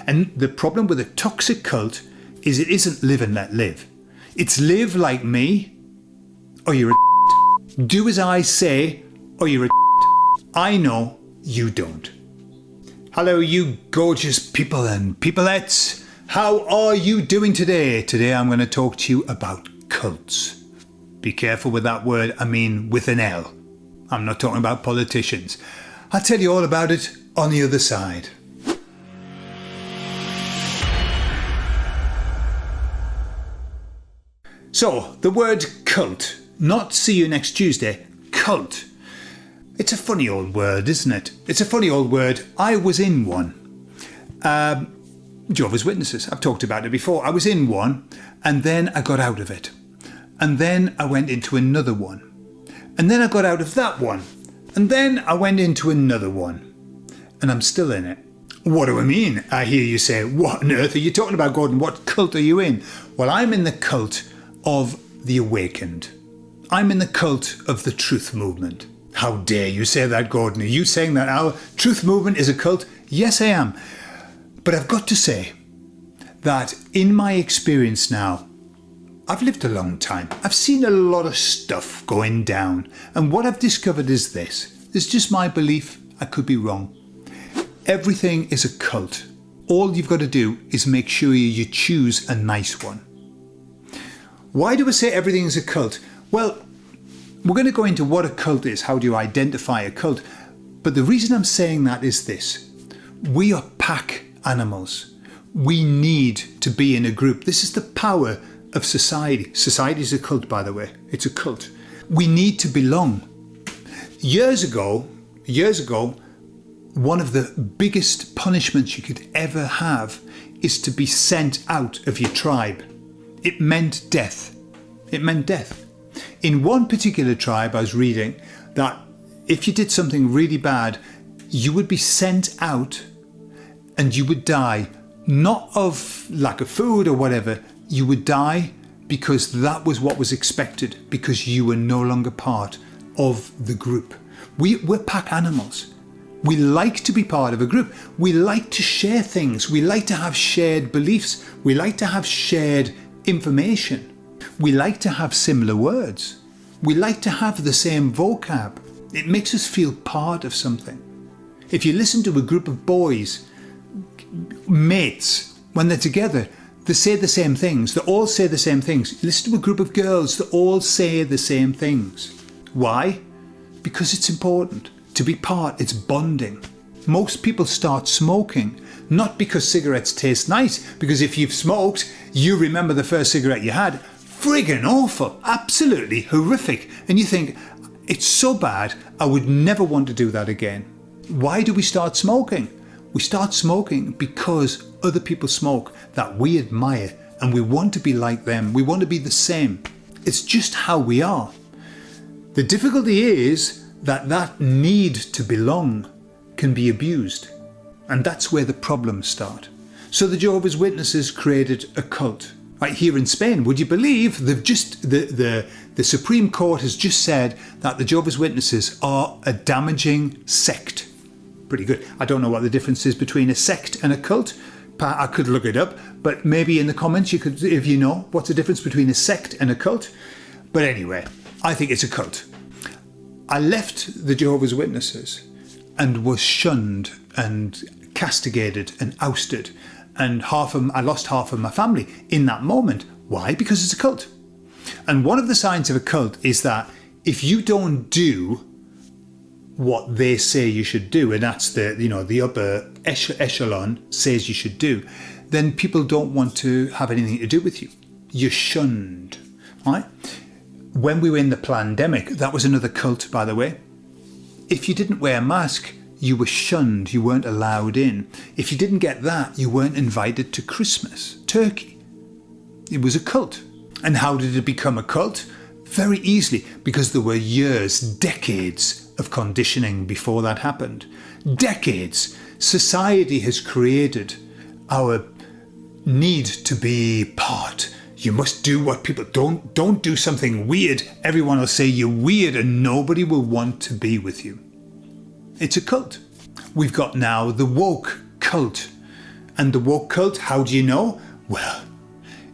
And the problem with a toxic cult is it isn't live and let live. It's live like me or you're a do as I say or you're a I know you don't. Hello you gorgeous people and peopleettes. How are you doing today? Today I'm going to talk to you about cults. Be careful with that word, I mean with an L. I'm not talking about politicians. I'll tell you all about it on the other side. So, the word cult, not see you next Tuesday, cult. It's a funny old word, isn't it? It's a funny old word. I was in one. Jehovah's Witnesses, I've talked about it before. I was in one and then I got out of it. And then I went into another one. And then I got out of that one. And then I went into another one. And I'm still in it. What do I mean? I hear you say, what on earth are you talking about, Gordon? What cult are you in? Well, I'm in the cult of the awakened. I'm in the cult of the truth movement. How dare you say that, Gordon? Are you saying that our truth movement is a cult? Yes, I am. But I've got to say that in my experience now, I've lived a long time. I've seen a lot of stuff going down. And what I've discovered is this. It's just my belief. I could be wrong. Everything is a cult. All you've got to do is make sure you choose a nice one. Why do I say everything is a cult? Well, we're going to go into what a cult is. How do you identify a cult? But the reason I'm saying that is this. We are pack animals. We need to be in a group. This is the power of society. Society is a cult, by the way. It's a cult. We need to belong. Years ago, one of the biggest punishments you could ever have is to be sent out of your tribe. It meant death. It meant death. In one particular tribe, I was reading that if you did something really bad, you would be sent out and you would die, not of lack of food or whatever. You would die because that was what was expected, because you were no longer part of the group. We're pack animals. We like to be part of a group. We like to share things. We like to have shared beliefs. We like to have shared information. We like to have similar words. We like to have the same vocab. It makes us feel part of something. If you listen to a group of boys, mates, when they're together, they say the same things. They all say the same things. Listen to a group of girls, they all say the same things. Why? Because it's important. To be part, it's bonding. Most people start smoking, not because cigarettes taste nice, because if you've smoked, you remember the first cigarette you had. Friggin' awful, absolutely horrific. And you think, it's so bad, I would never want to do that again. Why do we start smoking? We start smoking because other people smoke that we admire and we want to be like them. We want to be the same. It's just how we are. The difficulty is that need to belong can be abused. And that's where the problems start. So the Jehovah's Witnesses created a cult. Right here in Spain, would you believe they've just the Supreme Court has just said that the Jehovah's Witnesses are a damaging sect. Pretty good. I don't know what the difference is between a sect and a cult. I could look it up, but maybe in the comments you could, if you know, what's the difference between a sect and a cult. But anyway, I think it's a cult. I left the Jehovah's Witnesses and was shunned and castigated and ousted. And I lost half of my family in that moment. Why? Because it's a cult. And one of the signs of a cult is that if you don't do what they say you should do, and that's the upper echelon says you should do, then people don't want to have anything to do with you. You're shunned, right? When we were in the pandemic, that was another cult, by the way. If you didn't wear a mask, you were shunned, you weren't allowed in. If you didn't get that, you weren't invited to Christmas, turkey. It was a cult. And how did it become a cult? Very easily, because there were years, decades of conditioning before that happened. Decades. Society has created our need to be part. You must do what people don't do something weird. Everyone will say you're weird and nobody will want to be with you. It's a cult. We've got now the woke cult. And the woke cult, how do you know? Well,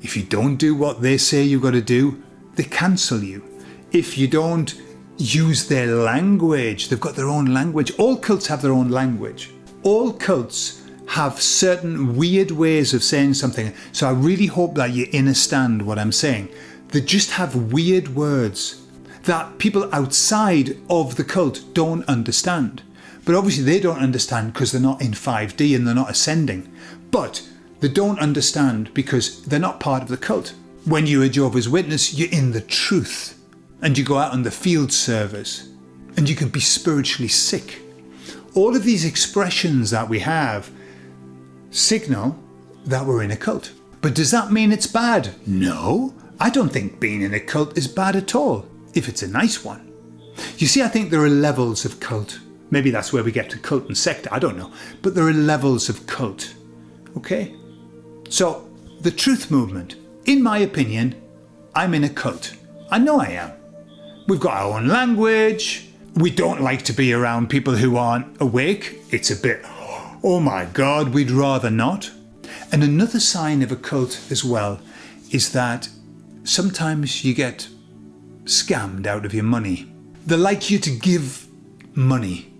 if you don't do what they say you've got to do, they cancel you. If you don't use their language, they've got their own language. All cults have their own language. All cults have certain weird ways of saying something. So I really hope that you understand what I'm saying. They just have weird words that people outside of the cult don't understand. But obviously they don't understand because they're not in 5D and they're not ascending. But they don't understand because they're not part of the cult. When you're a Jehovah's Witness, you're in the truth. And you go out on the field service. And you can be spiritually sick. All of these expressions that we have signal that we're in a cult. But does that mean it's bad? No, I don't think being in a cult is bad at all, if it's a nice one. You see, I think there are levels of cult. Maybe that's where we get to cult and sect, I don't know. But there are levels of cult. Okay? So, the truth movement, in my opinion, I'm in a cult. I know I am. We've got our own language. We don't like to be around people who aren't awake. It's a bit, oh my God, we'd rather not. And another sign of a cult as well is that sometimes you get scammed out of your money. They like you to give money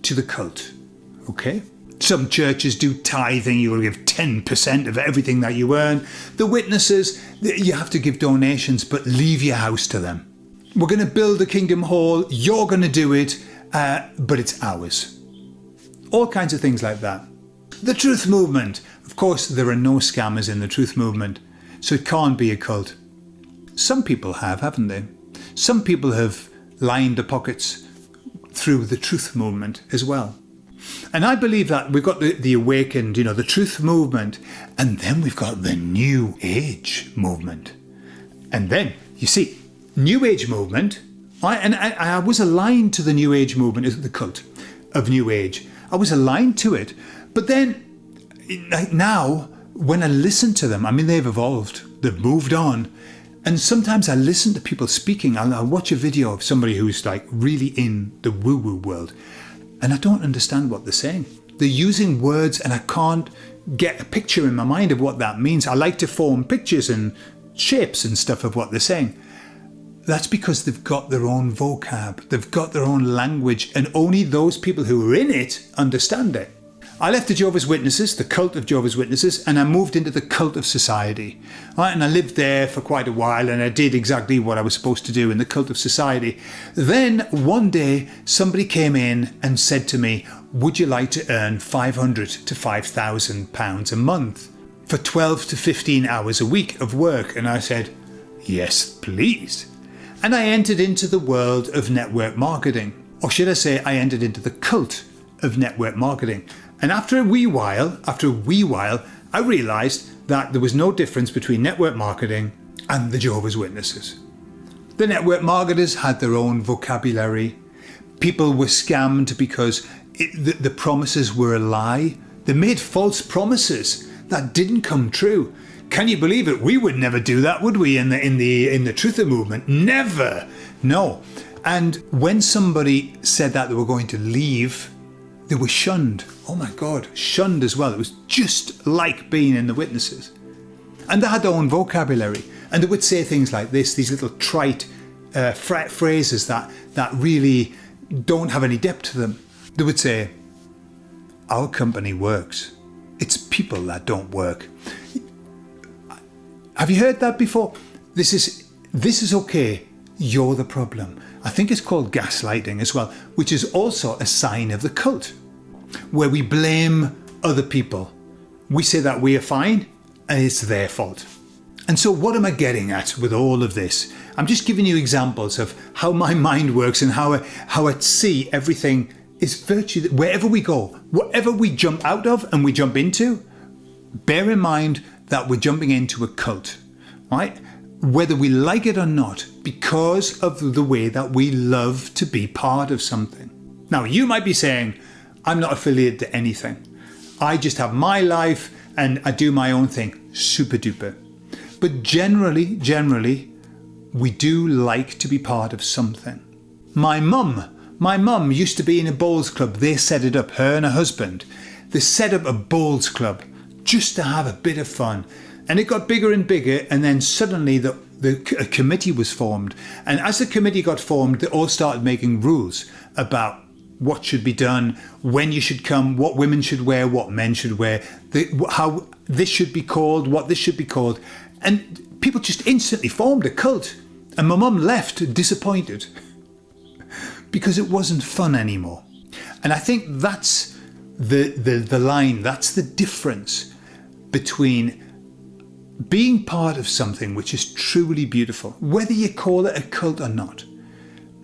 to the cult, okay? Some churches do tithing, you will give 10% of everything that you earn. The witnesses, you have to give donations, but leave your house to them. We're going to build a kingdom hall, you're going to do it, but it's ours. All kinds of things like that. The truth movement. Of course, there are no scammers in the truth movement, so it can't be a cult. Some people have, haven't they? Some people have lined their pockets through the truth movement as well. And I believe that we've got the awakened, the truth movement, and then we've got the New Age movement. And then, you see, New Age movement, I was aligned to the New Age movement, the cult of New Age. I was aligned to it. But then, now, when I listen to them, I mean, they've evolved, they've moved on. And sometimes I listen to people speaking. I'll watch a video of somebody who's like really in the woo-woo world. And I don't understand what they're saying. They're using words and I can't get a picture in my mind of what that means. I like to form pictures and shapes and stuff of what they're saying. That's because they've got their own vocab. They've got their own language. And only those people who are in it understand it. I left the Jehovah's Witnesses, the cult of Jehovah's Witnesses, and I moved into the cult of society. Right, and I lived there for quite a while and I did exactly what I was supposed to do in the cult of society. Then one day somebody came in and said to me, would you like to earn £500 to £5,000 a month for 12 to 15 hours a week of work? And I said, yes, please. And I entered into the world of network marketing. Or should I say I entered into the cult of network marketing. And after a wee while, I realised that there was no difference between network marketing and the Jehovah's Witnesses. The network marketers had their own vocabulary. People were scammed because the promises were a lie. They made false promises that didn't come true. Can you believe it? We would never do that, would we? In the Truther movement, never. No. And when somebody said that they were going to leave, they were shunned. Oh my God, shunned as well. It was just like being in the Witnesses. And they had their own vocabulary. And they would say things like this, these little trite phrases that really don't have any depth to them. They would say, our company works. It's people that don't work. Have you heard that before? This is okay. You're the problem. I think it's called gaslighting as well, which is also a sign of the cult, where we blame other people. We say that we are fine and it's their fault. And so what am I getting at with all of this? I'm just giving you examples of how my mind works and how I see everything is virtue. Wherever we go, whatever we jump out of and we jump into, bear in mind that we're jumping into a cult, right? Whether we like it or not, because of the way that we love to be part of something. Now, you might be saying, I'm not affiliated to anything. I just have my life and I do my own thing. Super duper. But generally, we do like to be part of something. My mum used to be in a bowls club. They set it up, her and her husband. They set up a bowls club. just to have a bit of fun. And it got bigger and bigger, and then suddenly a committee was formed. And as the committee got formed, they all started making rules about what should be done, when you should come, what women should wear, what men should wear, how this should be called, what this should be called. And people just instantly formed a cult. And my mum left disappointed because it wasn't fun anymore. And I think that's the line, that's the difference between being part of something which is truly beautiful, whether you call it a cult or not,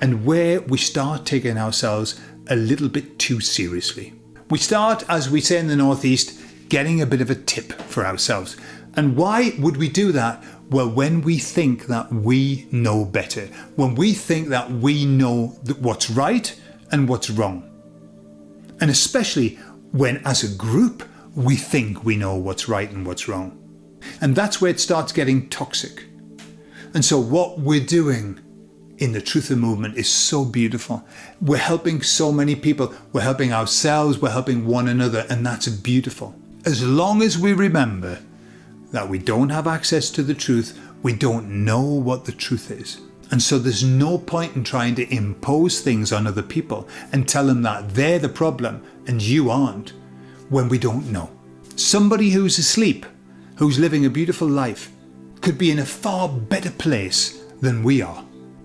and where we start taking ourselves a little bit too seriously. We start, as we say in the Northeast, getting a bit of a tip for ourselves. And why would we do that? Well, when we think that we know better, when we think that we know what's right and what's wrong. And especially when, as a group, we think we know what's right and what's wrong. And that's where it starts getting toxic. And so what we're doing in the Truther movement is so beautiful. We're helping so many people. We're helping ourselves. We're helping one another. And that's beautiful. As long as we remember that we don't have access to the truth, we don't know what the truth is. And so there's no point in trying to impose things on other people and tell them that they're the problem and you aren't, when we don't know. Somebody who's asleep, who's living a beautiful life, could be in a far better place than we are.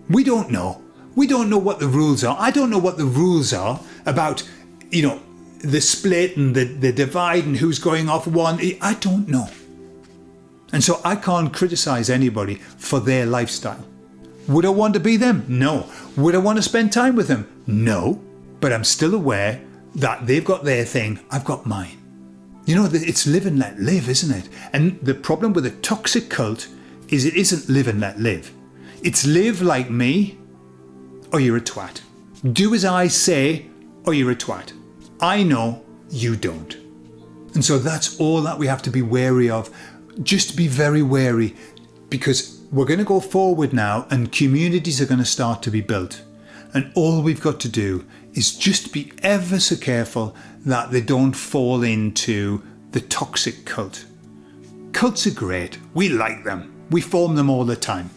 We don't know. We don't know what the rules are. I don't know what the rules are about, the split and the divide and who's going off one. I don't know. And so I can't criticize anybody for their lifestyle. Would I want to be them? No. Would I want to spend time with them? No. But I'm still aware that they've got their thing, I've got mine. It's live and let live, isn't it? And the problem with a toxic cult is it isn't live and let live. It's live like me, or you're a twat. Do as I say, or you're a twat. I know, you don't. And so that's all that we have to be wary of. Just be very wary, because we're going to go forward now and communities are going to start to be built. And all we've got to do is just be ever so careful that they don't fall into the toxic cult. Cults are great. We like them. We form them all the time.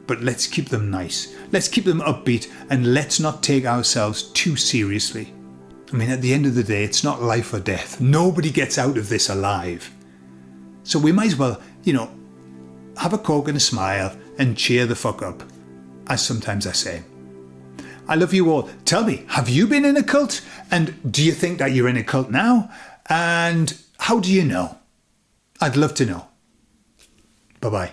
But let's keep them nice. Let's keep them upbeat, and let's not take ourselves too seriously. I mean, at the end of the day, it's not life or death. Nobody gets out of this alive. So we might as well, have a coke and a smile and cheer the fuck up, as sometimes I say. I love you all. Tell me, have you been in a cult? And do you think that you're in a cult now? And how do you know? I'd love to know. Bye-bye.